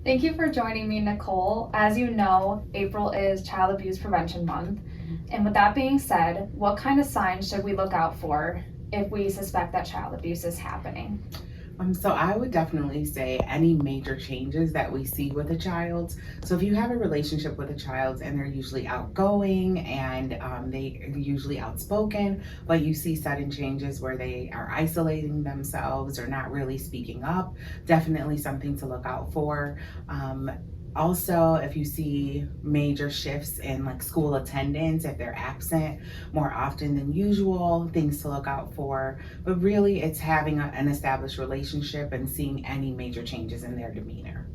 Thank you for joining me, Nicole. As you know, April is Child Abuse Prevention Month. And with that being said, what kind of signs should we look out for if we suspect that child abuse is happening? So I would definitely say any major changes that we see with a child. So if you have a relationship with a child and they're usually outgoing and they are usually outspoken, but you see sudden changes where they are isolating themselves or not really speaking up, definitely something to look out for. Also, if you see major shifts in like school attendance, if they're absent more often than usual, things to look out for. But really, it's having an established relationship and seeing any major changes in their demeanor.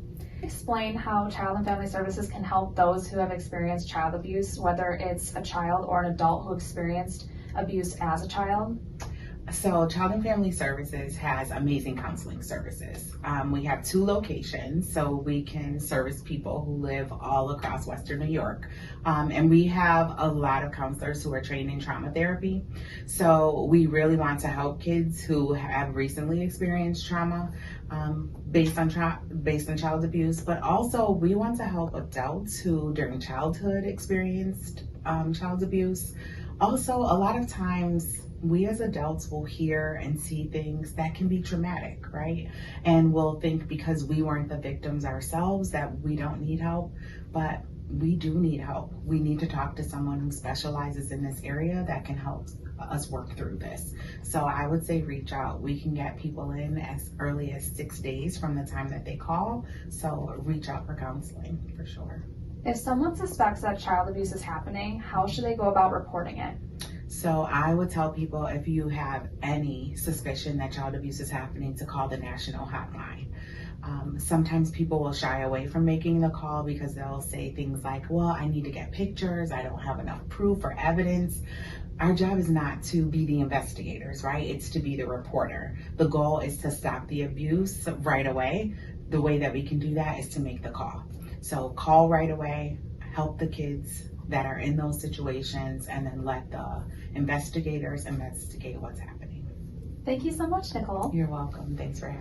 Explain how Child and Family Services can help those who have experienced child abuse, whether it's a child or an adult who experienced abuse as a child. So Child and Family Services has amazing counseling services. We have 2 locations, so we can service people who live all across Western New York. And we have a lot of counselors who are trained in trauma therapy. So we really want to help kids who have recently experienced trauma based on child abuse, but also we want to help adults who during childhood experienced child abuse. Also, a lot of times we as adults will hear and see things that can be traumatic, right? And we'll think because we weren't the victims ourselves that we don't need help, but we do need help. We need to talk to someone who specializes in this area that can help us work through this. So I would say reach out. We can get people in as early as 6 days from the time that they call. So reach out for counseling for sure. If someone suspects that child abuse is happening, how should they go about reporting it? So I would tell people if you have any suspicion that child abuse is happening to call the national hotline. Sometimes people will shy away from making the call because they'll say things like, well, I need to get pictures, I don't have enough proof or evidence. Our job is not to be the investigators, right? It's to be the reporter. The goal is to stop the abuse right away. The way that we can do that is to make the call. So call right away, help the kids that are in those situations, and then let the investigators investigate what's happening. Thank you so much, Nicole. You're welcome. Thanks for having me.